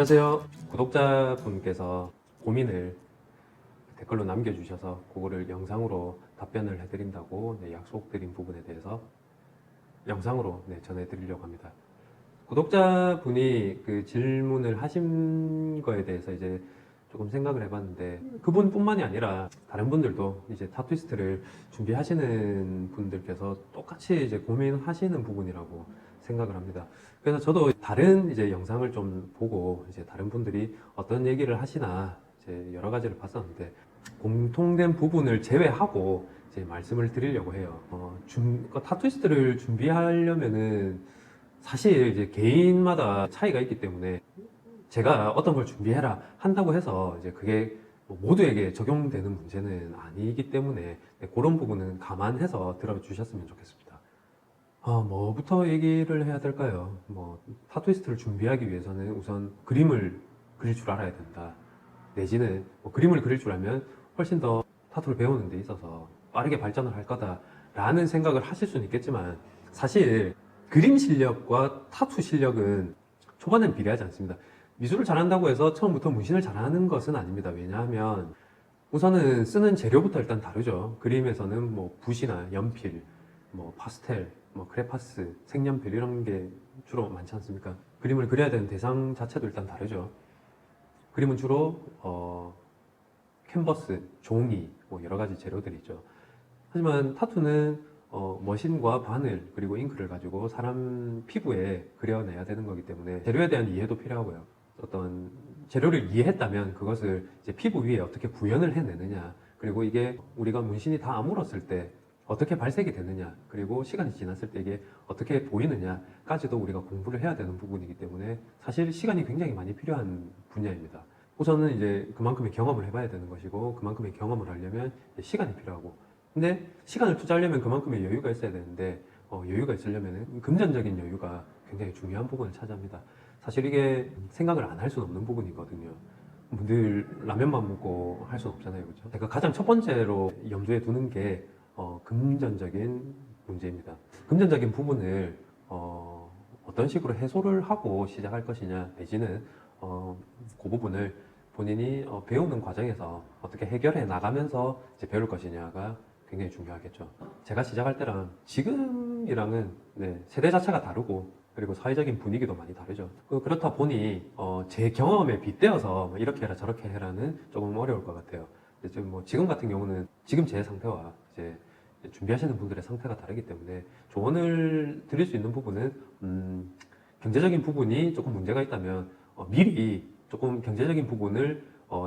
안녕하세요. 구독자분께서 고민을 댓글로 남겨주셔서 그거를 영상으로 답변을 해드린다고 약속드린 부분에 대해서 영상으로 전해드리려고 합니다. 구독자분이 그 질문을 하신 거에 대해서 이제 조금 생각을 해봤는데, 그분뿐만이 아니라 다른 분들도 이제 타투이스트를 준비하시는 분들께서 똑같이 이제 고민하시는 부분이라고 생각을 합니다. 그래서 저도 다른 이제 영상을 좀 보고 이제 다른 분들이 어떤 얘기를 하시나 이제 여러 가지를 봤었는데, 공통된 부분을 제외하고 이제 말씀을 드리려고 해요. 타투이스트를 준비하려면은 사실 이제 개인마다 차이가 있기 때문에 제가 어떤 걸 준비해라 한다고 해서 이제 그게 모두에게 적용되는 문제는 아니기 때문에 그런 부분은 감안해서 들어주셨으면 좋겠습니다. 뭐부터 얘기를 해야 될까요? 타투이스트를 준비하기 위해서는 우선 그림을 그릴 줄 알아야 된다. 내지는 그림을 그릴 줄 알면 훨씬 더 타투를 배우는 데 있어서 빠르게 발전을 할 거다라는 생각을 하실 수는 있겠지만, 사실 그림 실력과 타투 실력은 초반엔 비례하지 않습니다. 미술을 잘한다고 해서 처음부터 문신을 잘하는 것은 아닙니다. 왜냐하면 우선은 쓰는 재료부터 일단 다르죠. 그림에서는 붓이나 연필, 파스텔, 크레파스, 색연필 이런 게 주로 많지 않습니까? 그림을 그려야 되는 대상 자체도 일단 다르죠. 그림은 주로 캔버스, 종이, 여러 가지 재료들이 있죠. 하지만 타투는 머신과 바늘 그리고 잉크를 가지고 사람 피부에 그려내야 되는 거기 때문에 재료에 대한 이해도 필요하고요. 어떤 재료를 이해했다면 그것을 이제 피부 위에 어떻게 구현을 해내느냐, 그리고 이게 우리가 문신이 다 아물었을 때 어떻게 발색이 되느냐, 그리고 시간이 지났을 때 이게 어떻게 보이느냐까지도 우리가 공부를 해야 되는 부분이기 때문에 사실 시간이 굉장히 많이 필요한 분야입니다. 우선은 이제 그만큼의 경험을 해봐야 되는 것이고, 그만큼의 경험을 하려면 시간이 필요하고, 근데 시간을 투자하려면 그만큼의 여유가 있어야 되는데, 여유가 있으려면 금전적인 여유가 굉장히 중요한 부분을 차지합니다. 사실 이게 생각을 안 할 수는 없는 부분이거든요. 늘 라면만 먹고 할 수는 없잖아요, 그렇죠? 제가 가장 첫 번째로 염두에 두는 게 금전적인 문제입니다. 금전적인 부분을 어떤 식으로 해소를 하고 시작할 것이냐, 내지는 그 부분을 본인이 배우는 과정에서 어떻게 해결해 나가면서 이제 배울 것이냐가 굉장히 중요하겠죠. 제가 시작할 때랑 지금이랑은 세대 자체가 다르고, 그리고 사회적인 분위기도 많이 다르죠. 그렇다 보니 제 경험에 빗대어서 이렇게 해라 저렇게 해라는 조금 어려울 것 같아요. 지금 같은 경우는 지금 제 상태와 이제 준비하시는 분들의 상태가 다르기 때문에 조언을 드릴 수 있는 부분은, 경제적인 부분이 조금 문제가 있다면 미리 조금 경제적인 부분을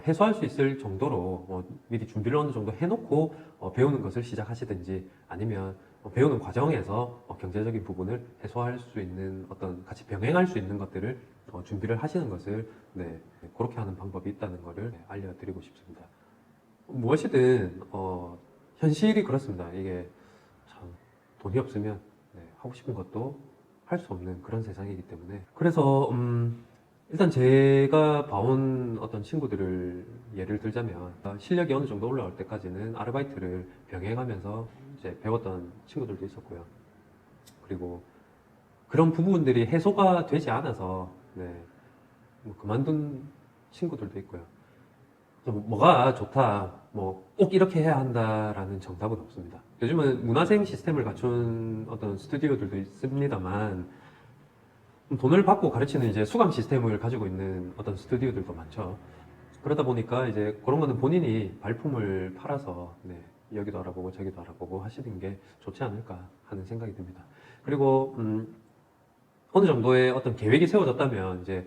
해소할 수 있을 정도로 미리 준비를 어느 정도 해놓고 배우는 것을 시작하시든지, 아니면 배우는 과정에서 경제적인 부분을 해소할 수 있는 어떤 같이 병행할 수 있는 것들을 준비를 하시는 것을 그렇게 하는 방법이 있다는 것을 알려드리고 싶습니다. 무엇이든 현실이 그렇습니다. 이게 참 돈이 없으면 하고 싶은 것도 할 수 없는 그런 세상이기 때문에, 그래서 일단 제가 봐온 어떤 친구들을 예를 들자면, 실력이 어느 정도 올라올 때까지는 아르바이트를 병행하면서 이제 배웠던 친구들도 있었고요. 그리고 그런 부분들이 해소가 되지 않아서 그만둔 친구들도 있고요. 뭐가 좋다, 꼭 이렇게 해야 한다라는 정답은 없습니다. 요즘은 문화생 시스템을 갖춘 어떤 스튜디오들도 있습니다만, 돈을 받고 가르치는 이제 수강 시스템을 가지고 있는 어떤 스튜디오들도 많죠. 그러다 보니까 이제 그런 거는 본인이 발품을 팔아서 여기도 알아보고 저기도 알아보고 하시는 게 좋지 않을까 하는 생각이 듭니다. 그리고 어느 정도의 어떤 계획이 세워졌다면 이제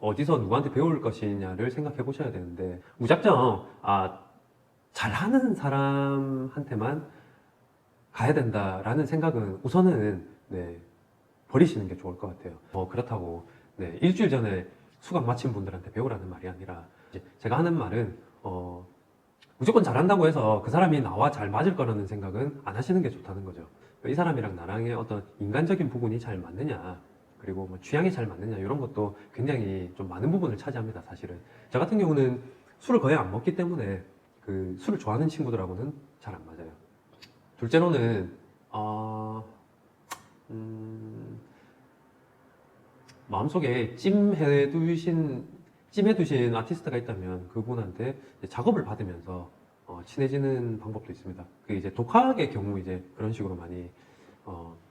어디서 누구한테 배울 것이냐를 생각해 보셔야 되는데, 무작정 잘하는 사람한테만 가야 된다라는 생각은 우선은 버리시는 게 좋을 것 같아요. 그렇다고 일주일 전에 수강 마친 분들한테 배우라는 말이 아니라, 제가 하는 말은 무조건 잘한다고 해서 그 사람이 나와 잘 맞을 거라는 생각은 안 하시는 게 좋다는 거죠. 이 사람이랑 나랑의 어떤 인간적인 부분이 잘 맞느냐, 그리고 취향이 잘 맞느냐, 이런 것도 굉장히 좀 많은 부분을 차지합니다. 사실은 저 같은 경우는 술을 거의 안 먹기 때문에 그 술을 좋아하는 친구들하고는 잘 안 맞아요. 둘째로는 마음속에 찜해 두신 찜해두신 아티스트가 있다면 그분한테 이제 작업을 받으면서 친해지는 방법도 있습니다. 그 이제 독학의 경우 이제 그런 식으로 많이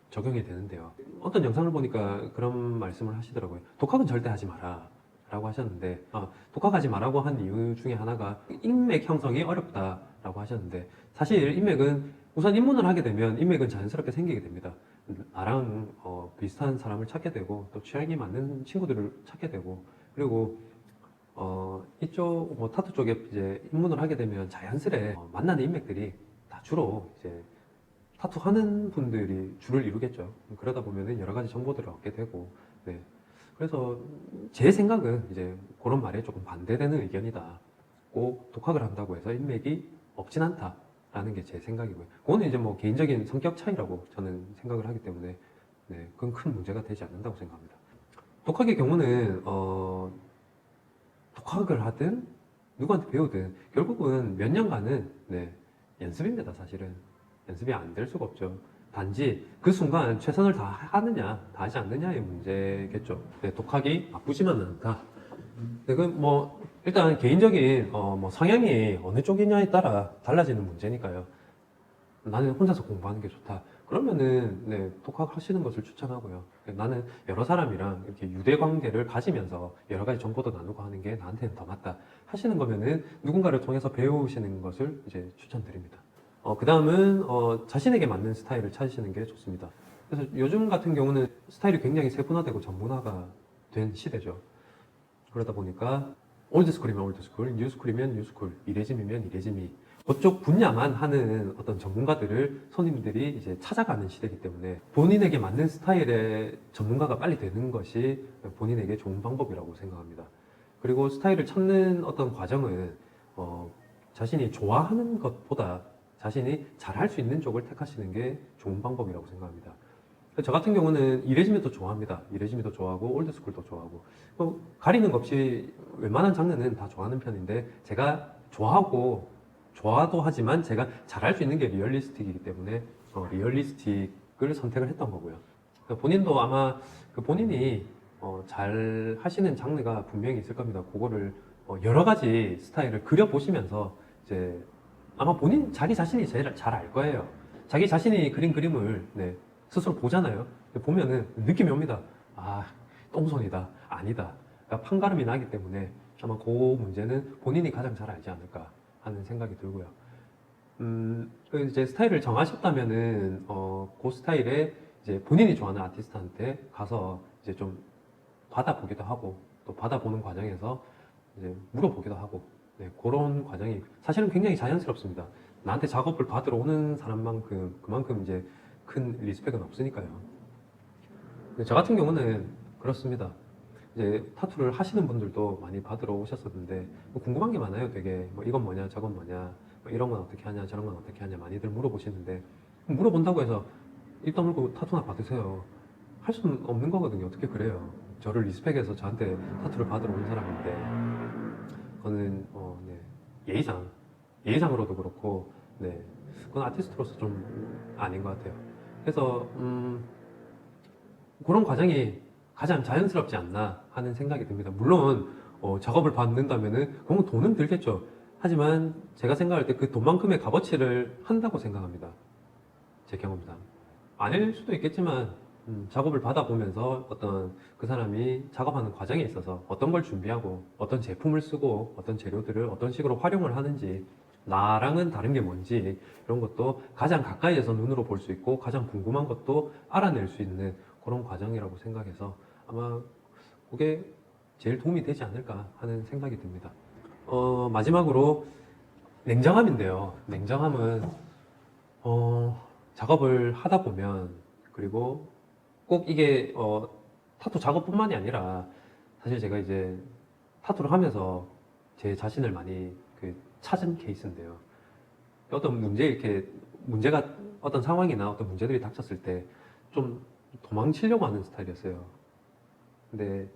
적용이 되는데요. 어떤 영상을 보니까 그런 말씀을 하시더라고요. 독학은 절대 하지 마라 라고 하셨는데, 독학하지 말라고 한 이유 중에 하나가 인맥 형성이 어렵다라고 하셨는데, 사실 인맥은 우선 입문을 하게 되면 인맥은 자연스럽게 생기게 됩니다. 나랑 비슷한 사람을 찾게 되고 또 취향이 맞는 친구들을 찾게 되고, 그리고 이쪽 뭐 타투 쪽에 이제 입문을 하게 되면 자연스레 만나는 인맥들이 다 주로 이제 타투 하는 분들이 주를 이루겠죠. 그러다 보면은 여러 가지 정보들을 얻게 되고, 네. 그래서 제 생각은 이제 그런 말에 조금 반대되는 의견이다. 꼭 독학을 한다고 해서 인맥이 없진 않다라는 게 제 생각이고요. 그거는 이제 뭐 개인적인 성격 차이라고 저는 생각을 하기 때문에, 네, 그건 큰 문제가 되지 않는다고 생각합니다. 독학의 경우는 독학을 하든 누구한테 배우든 결국은 몇 년간은, 네, 연습입니다. 사실은 연습이 안 될 수가 없죠. 단지 그 순간 최선을 다하느냐 다하지 않느냐의 문제겠죠. 네, 독학이 나쁘지만은 않다. 네, 그뭐 일단 개인적인 뭐 성향이 어느 쪽이냐에 따라 달라지는 문제니까요. 나는 혼자서 공부하는 게 좋다. 그러면은 네, 독학하시는 것을 추천하고요. 나는 여러 사람이랑 이렇게 유대 관계를 가지면서 여러 가지 정보도 나누고 하는 게 나한테는 더 맞다 하시는 거면은 누군가를 통해서 배우시는 것을 이제 추천드립니다. 그 다음은 자신에게 맞는 스타일을 찾으시는 게 좋습니다. 그래서 요즘 같은 경우는 스타일이 굉장히 세분화되고 전문화가 된 시대죠. 그러다 보니까 올드스쿨이면 올드스쿨, 뉴스쿨이면 뉴스쿨, 이레짐이면 이레짐이 그쪽 분야만 하는 어떤 전문가들을 손님들이 이제 찾아가는 시대이기 때문에 본인에게 맞는 스타일의 전문가가 빨리 되는 것이 본인에게 좋은 방법이라고 생각합니다. 그리고 스타일을 찾는 어떤 과정은 자신이 좋아하는 것보다 자신이 잘할 수 있는 쪽을 택하시는 게 좋은 방법이라고 생각합니다. 저 같은 경우는 이레지미도 좋아합니다. 이레지미도 좋아하고 올드스쿨도 좋아하고 가리는 것 없이 웬만한 장르는 다 좋아하는 편인데 제가 좋아도 하지만 제가 잘할 수 있는 게 리얼리스틱이기 때문에 리얼리스틱을 선택을 했던 거고요. 본인도 아마 본인이 잘 하시는 장르가 분명히 있을 겁니다. 그거를 여러 가지 스타일을 그려보시면서 이제 아마 자기 자신이 제일 잘 알 거예요. 자기 자신이 그린 그림을 네, 스스로 보잖아요. 보면은 느낌이 옵니다. 아, 똥손이다. 아니다. 그러니까 판가름이 나기 때문에 아마 그 문제는 본인이 가장 잘 알지 않을까 하는 생각이 들고요. 이제 스타일을 정하셨다면은, 그 스타일에 이제 본인이 좋아하는 아티스트한테 가서 이제 좀 받아보기도 하고, 또 받아보는 과정에서 이제 물어보기도 하고, 네, 그런 과정이 사실은 굉장히 자연스럽습니다. 나한테 작업을 받으러 오는 사람만큼, 그만큼 이제 큰 리스펙은 없으니까요. 저 같은 경우는 그렇습니다. 이제 타투를 하시는 분들도 많이 받으러 오셨었는데 뭐 궁금한 게 많아요. 되게 뭐 이건 뭐냐 저건 뭐냐 뭐 이런 건 어떻게 하냐 저런 건 어떻게 하냐 많이들 물어보시는데 물어본다고 해서 입 다물고 타투나 받으세요 할 수는 없는 거거든요. 어떻게 그래요. 저를 리스펙해서 저한테 타투를 받으러 온 사람인데 그거는 네, 예의상으로도 그렇고 네, 그건 아티스트로서 좀 아닌 것 같아요. 그래서 그런 과정이 가장 자연스럽지 않나 하는 생각이 듭니다. 물론 작업을 받는다면은 그건 돈은 들겠죠. 하지만 제가 생각할 때 그 돈만큼의 값어치를 한다고 생각합니다. 제 경험상. 아닐 수도 있겠지만 작업을 받아보면서 어떤 그 사람이 작업하는 과정에 있어서 어떤 걸 준비하고 어떤 제품을 쓰고 어떤 재료들을 어떤 식으로 활용을 하는지 나랑은 다른 게 뭔지 이런 것도 가장 가까이에서 눈으로 볼 수 있고 가장 궁금한 것도 알아낼 수 있는 그런 과정이라고 생각해서 아마 그게 제일 도움이 되지 않을까 하는 생각이 듭니다. 마지막으로 냉정함인데요. 냉정함은 작업을 하다 보면 그리고 꼭 이게 타투 작업뿐만이 아니라 사실 제가 이제 타투를 하면서 제 자신을 많이 찾은 케이스인데요. 어떤 문제가 어떤 상황이나 어떤 문제들이 닥쳤을 때 좀 도망치려고 하는 스타일이었어요. 근데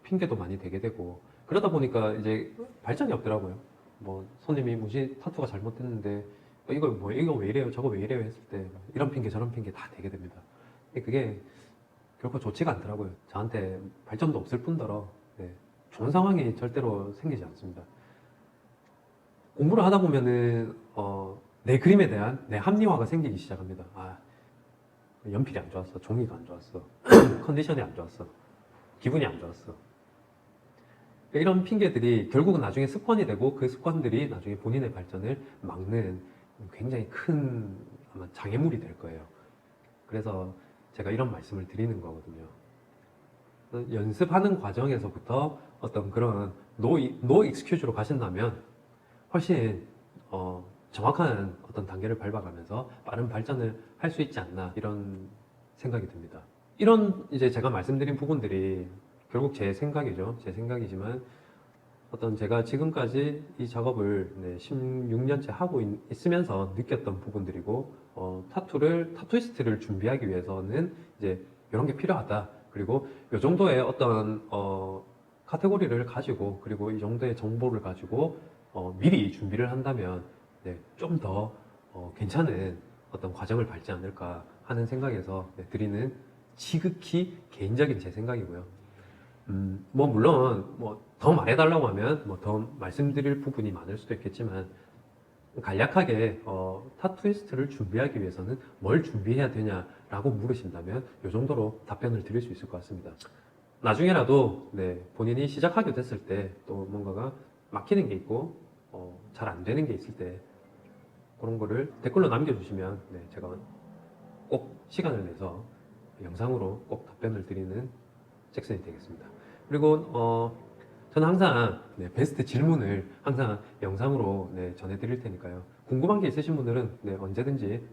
핑계도 많이 대게 되고 그러다 보니까 이제 발전이 없더라고요. 뭐 손님이 무시 타투가 잘못됐는데 이거 왜 이래요 저거 왜 이래요 했을 때 이런 핑계 저런 핑계 다 대게 됩니다. 그게 결코 좋지가 않더라고요. 저한테 발전도 없을 뿐더러 네, 좋은 상황이 절대로 생기지 않습니다. 공부를 하다 보면은 내 그림에 대한 내 합리화가 생기기 시작합니다. 아, 연필이 안 좋았어, 종이가 안 좋았어, 컨디션이 안 좋았어, 기분이 안 좋았어. 이런 핑계들이 결국은 나중에 습관이 되고 그 습관들이 나중에 본인의 발전을 막는 굉장히 큰 아마 장애물이 될 거예요. 그래서 제가 이런 말씀을 드리는 거거든요. 연습하는 과정에서부터 어떤 그런 노 익스큐즈로 가신다면 훨씬 정확한 어떤 단계를 밟아가면서 빠른 발전을 할 수 있지 않나 이런 생각이 듭니다. 이런 이제 제가 말씀드린 부분들이 결국 제 생각이죠. 제 생각이지만 어떤 제가 지금까지 이 작업을 16년째 하고 있으면서 느꼈던 부분들이고 타투이스트를 준비하기 위해서는 이제 이런 게 필요하다. 그리고 이 정도의 어떤 카테고리를 가지고 그리고 이 정도의 정보를 가지고 미리 준비를 한다면 좀 더 괜찮은 어떤 과정을 밟지 않을까 하는 생각에서 드리는 지극히 개인적인 제 생각이고요. 뭐 물론 뭐 더 말해달라고 하면 뭐 더 말씀드릴 부분이 많을 수도 있겠지만 간략하게 타투이스트를 준비하기 위해서는 뭘 준비해야 되냐라고 물으신다면 이 정도로 답변을 드릴 수 있을 것 같습니다. 나중에라도 본인이 시작하게 됐을 때 또 뭔가가 막히는 게 있고 잘 안 되는 게 있을 때 그런 거를 댓글로 남겨주시면 제가 꼭 시간을 내서 영상으로 꼭 답변을 드리는 잭슨이 되겠습니다. 그리고 저는 항상 베스트 질문을 항상 영상으로 전해드릴 테니까요. 궁금한 게 있으신 분들은 언제든지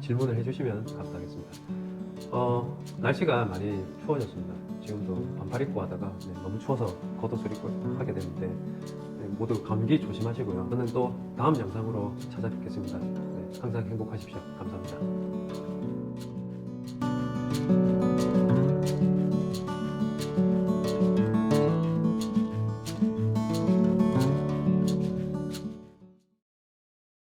질문을 해주시면 감사하겠습니다. 날씨가 많이 추워졌습니다. 지금도 반팔 입고 하다가 너무 추워서 겉옷을 입고 하게 되는데 모두 감기 조심하시고요. 저는 또 다음 영상으로 찾아뵙겠습니다. 항상 행복하십시오. 감사합니다.